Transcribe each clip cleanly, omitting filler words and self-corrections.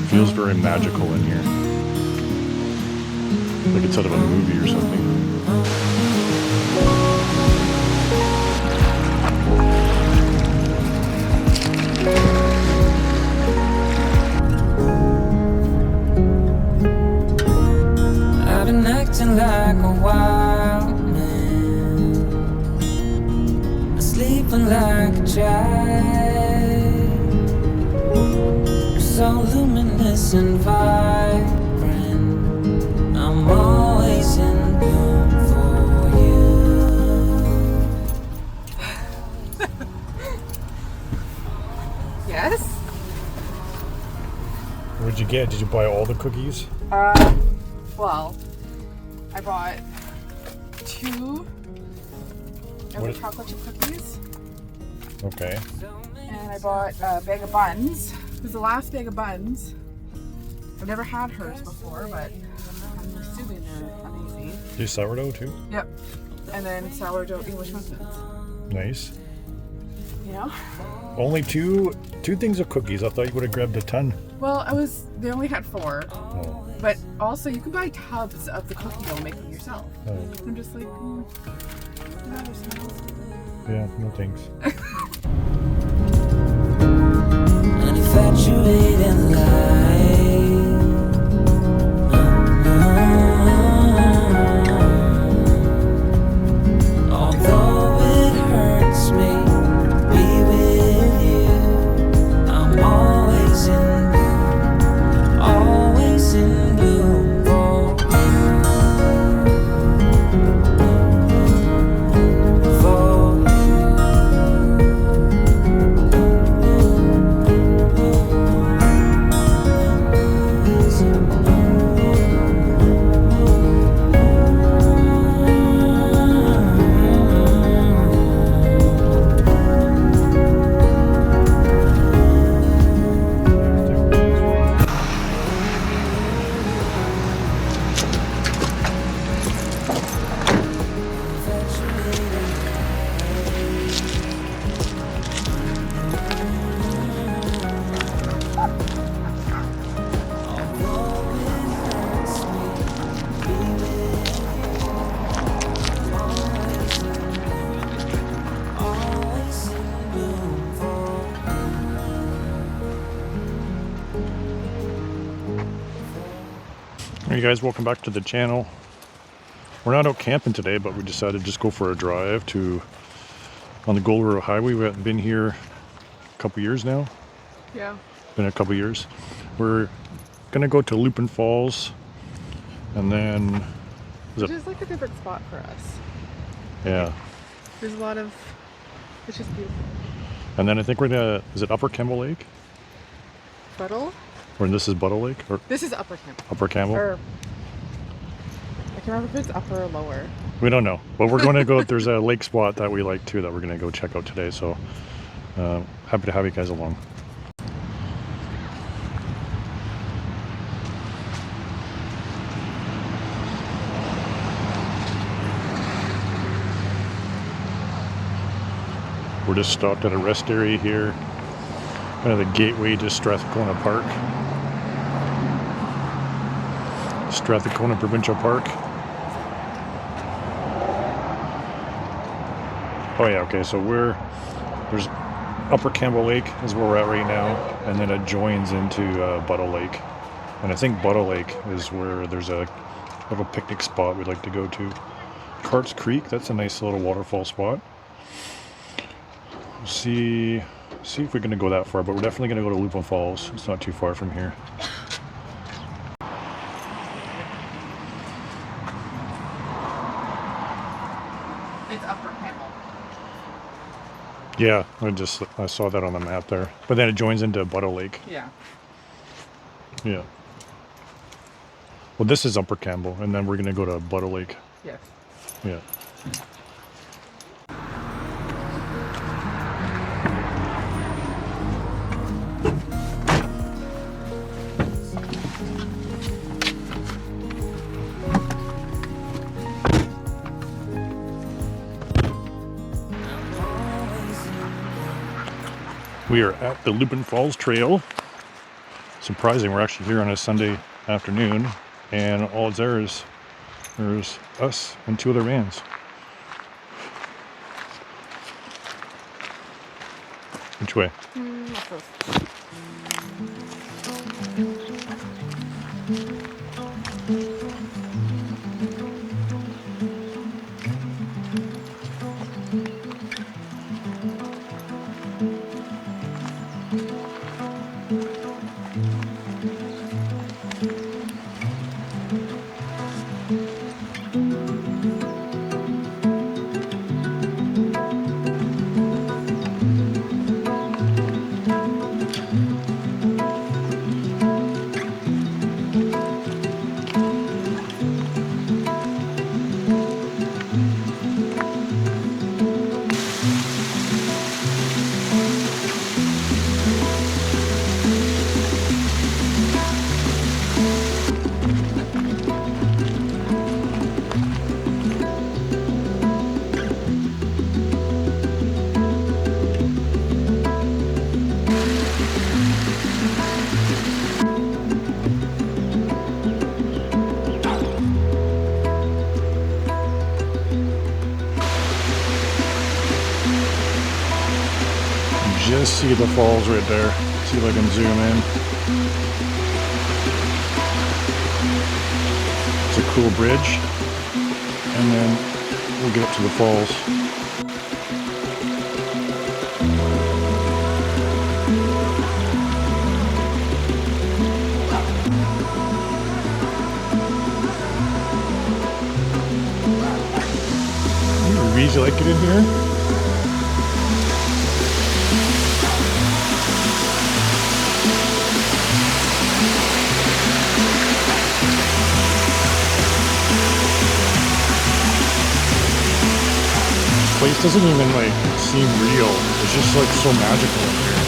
Feels very magical in here. Like it's out of a movie or something. I've been acting like a wild man, sleeping like a child. You're so luminous and vibrant. I'm always in bloom for you. Yes? What'd you get? Did you buy all the cookies? Well, I bought 2 chocolate chip cookies. Okay. And I bought a bag of buns. It was the last bag of buns. I've never had hers before, but I'm assuming they're amazing. Do sourdough too? Yep. And then sourdough English muffins. Nice. Yeah. Only two things of cookies. I thought you would have grabbed a ton. Well, they only had 4. Oh. But also, you can buy tubs of the cookie dough and make them yourself. Oh. I'm just like, that smells. Yeah, no thanks. Infatuated light. Although it hurts me to be with you, I'm always in bloom, always in bloom for Hey guys, welcome back to the channel. We're not out camping today, but we decided to just go for a drive on the Gold Road Highway. We haven't been here a couple years now. Yeah. Been a couple years. We're gonna go to Lupin Falls, and then Which is like a different spot for us. Yeah. There's a lot of, it's just beautiful. And then I think we're gonna, is it Upper Campbell Lake? Buttle? Or this is Buttle Lake? Or This is Upper Campbell. Upper Campbell? Or, I can't remember if it's upper or lower. We don't know. But we're going to go, there's a lake spot that we like too that we're going to go check out today. So happy to have you guys along. We're just stopped at a rest area here. Kind of the gateway to Strathcona Park. Strathcona Provincial Park. Oh yeah, okay, so there's Upper Campbell Lake is where we're at right now, and then it joins into Buttle Lake. And I think Buttle Lake is where there's a little picnic spot we'd like to go to. Carts Creek, that's a nice little waterfall spot. We'll see if we're gonna go that far, but we're definitely gonna go to Lupin Falls. It's not too far from here. It's Upper Campbell. Yeah, I saw that on the map there. But then it joins into Buttle Lake. Yeah. Yeah. Well, this is Upper Campbell, and then we're gonna go to Buttle Lake. Yes. Yeah. We are at the Lupin Falls Trail. Surprising, we're actually here on a Sunday afternoon, and all it's there is there's us and 2 other vans. Which way? Just see the falls right there. See if I can zoom in. It's a cool bridge. And then we'll get up to the falls. You really like it in here? Place doesn't even like seem real. It's just like so magical in here.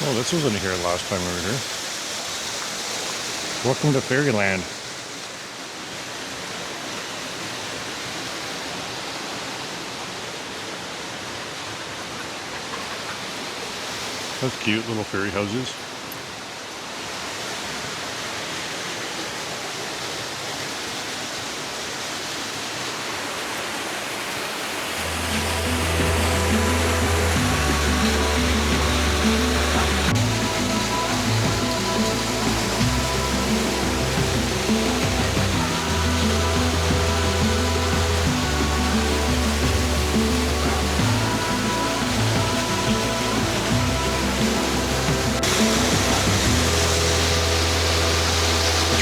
Oh, this wasn't here last time we were here. Welcome to Fairyland. That's cute, little fairy houses.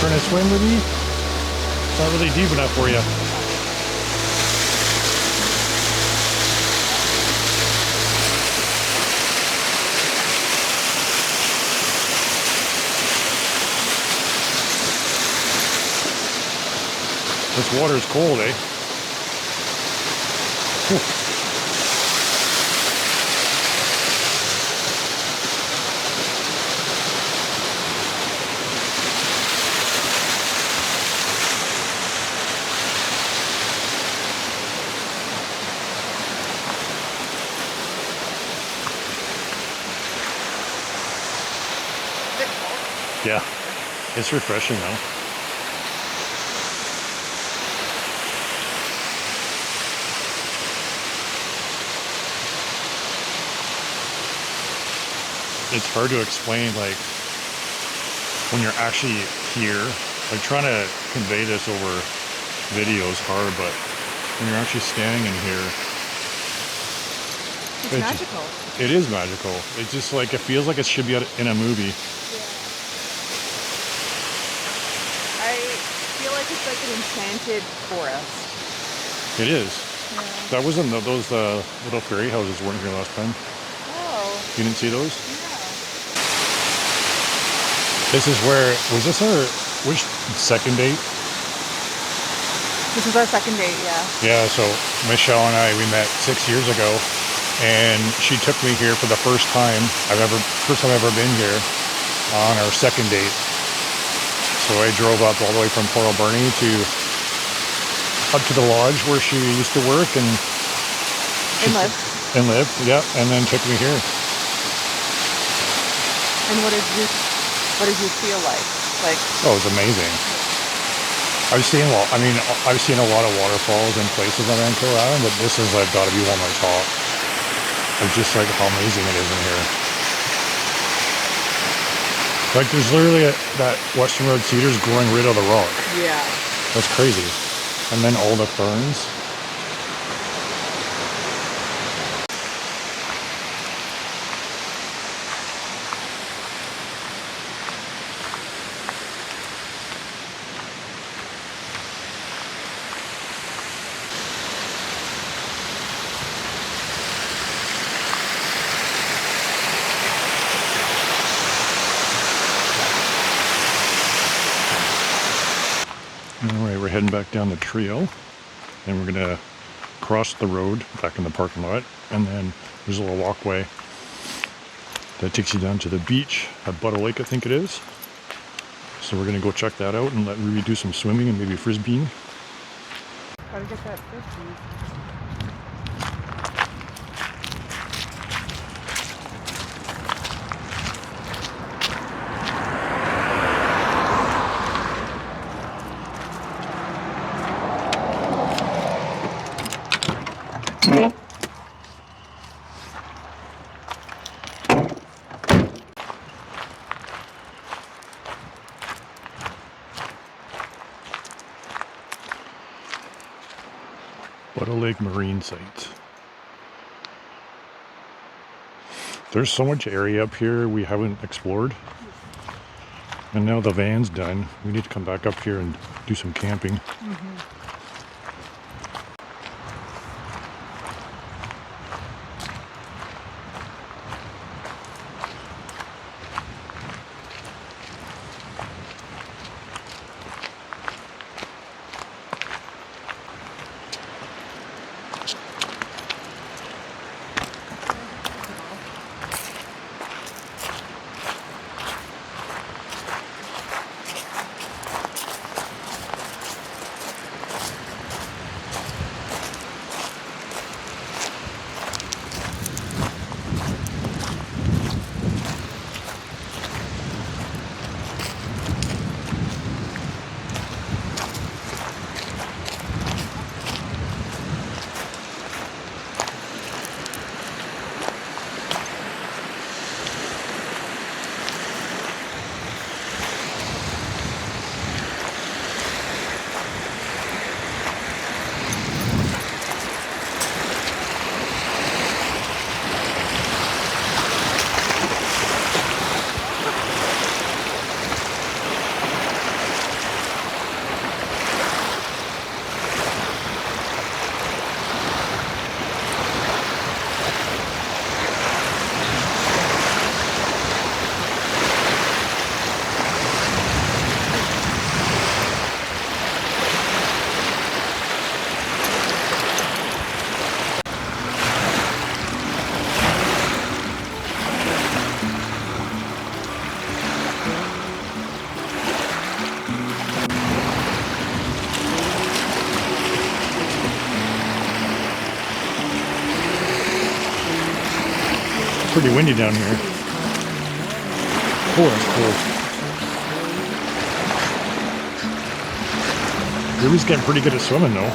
Trying to swim with me? It's not really deep enough for you. This water's cold, eh? Yeah, it's refreshing though. it's hard to explain, like, when you're actually here. Like, trying to convey this over video is hard, but when you're actually standing in here, It's magical. it is magical. It's just like, it feels like it should be in a movie. I feel like it's like an enchanted forest. It is. Yeah. That wasn't those little fairy houses weren't here last time. Oh. You didn't see those? Yeah. This is where, was this our, which second date? This is our second date, yeah. Yeah, so Michelle and I, we met 6 years ago, and she took me here for the first time I've ever been here on our second date. So I drove up all the way from Port Alberni up to the lodge where she used to work and live, yeah, and then took me here. And what did you feel like? Oh, it was amazing. I've seen a lot of waterfalls and places on Vancouver Island, but this is like got to be one of my top. It's just like how amazing it is in here. Like, there's literally that Western Road cedars growing right out of the rock. Yeah. That's crazy. And then all the ferns. Alright, we're heading back down the trail, and we're gonna cross the road back in the parking lot, and then there's a little walkway that takes you down to the beach at Buttle Lake, I think it is. So we're gonna go check that out and let Ruby do some swimming and maybe frisbeeing. Gotta get that frisbee. Buttle Lake Marine Site. There's so much area up here we haven't explored. And now the van's done. We need to come back up here and do some camping. Pretty windy down here. Oh, that's cool. Ruby's getting pretty good at swimming though.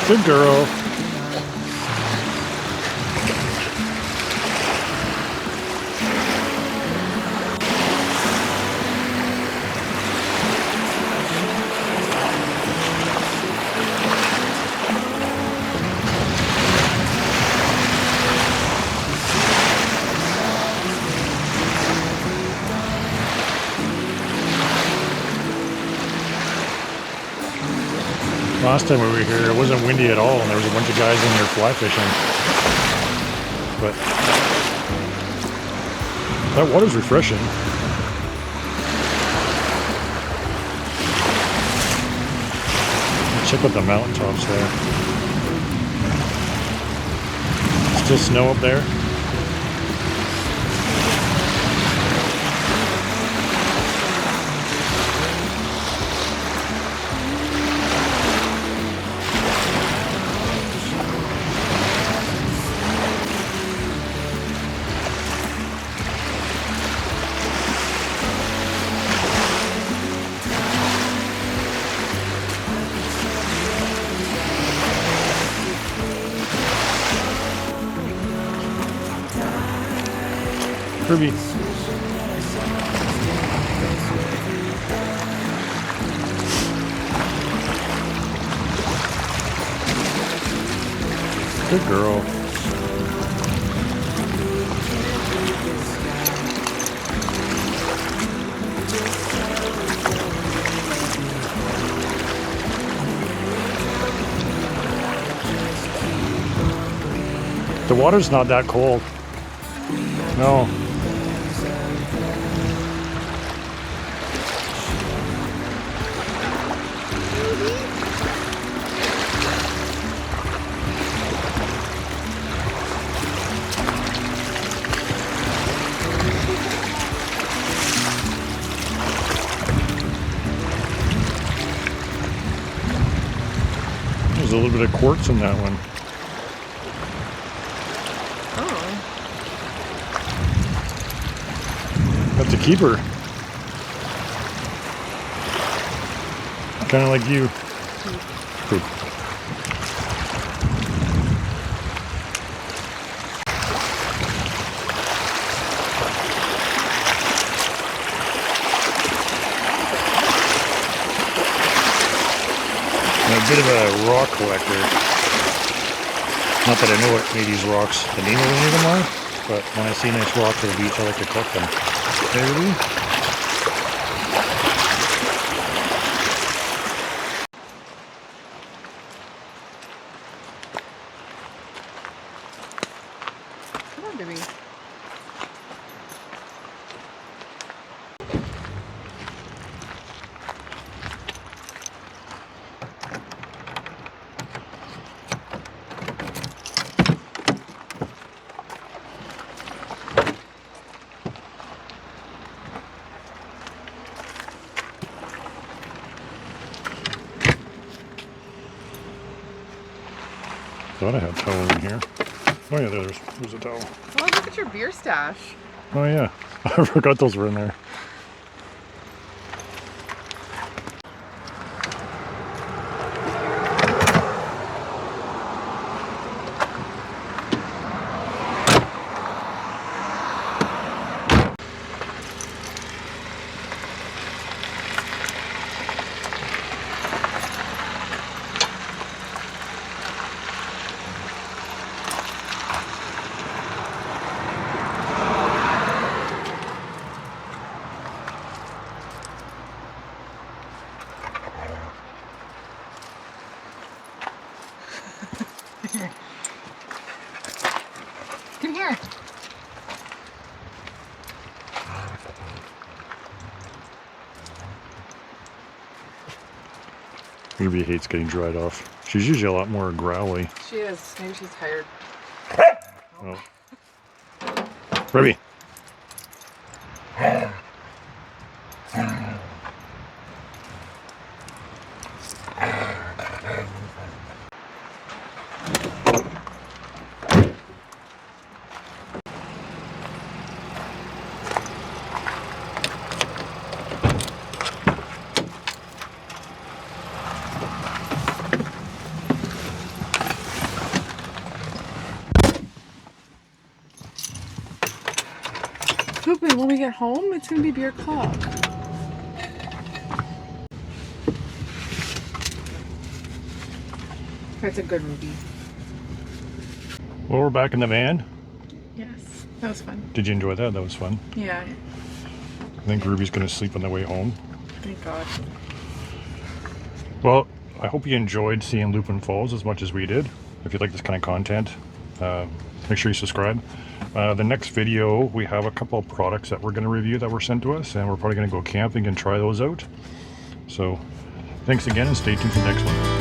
Good girl. Last time we were here, it wasn't windy at all, and there was a bunch of guys in there fly fishing. But that water's refreshing. Check out the mountaintops there. Still snow up there. Kirby. Good girl. The water's not that cold. No. There's a little bit of quartz in that one. That's a keeper. Kind of like you. Poop. I'm a bit of a rock collector. Not that I know what any of these rocks, the name of any of them are, but when I see nice rocks at the beach, I like to collect them. There it is. Come on, baby. Thought I had a towel in here. Oh yeah, there's a towel. Oh, look at your beer stash. Oh yeah, I forgot those were in there. Come here. Ruby hates getting dried off. She's usually a lot more growly. She is. Maybe she's tired. Oh. Ruby. Pooping, when we get home, it's gonna be beer o'clock. That's a good Ruby. Well, we're back in the van. Yes, that was fun. Did you enjoy that? That was fun. Yeah, I think Ruby's going to sleep on the way home. thank God. Well, I hope you enjoyed seeing Lupin Falls as much as we did. If you like this kind of content, make sure you subscribe. The next video, we have a couple of products that we're going to review that were sent to us, and we're probably going to go camping and try those out. So thanks again, and stay tuned for the next one.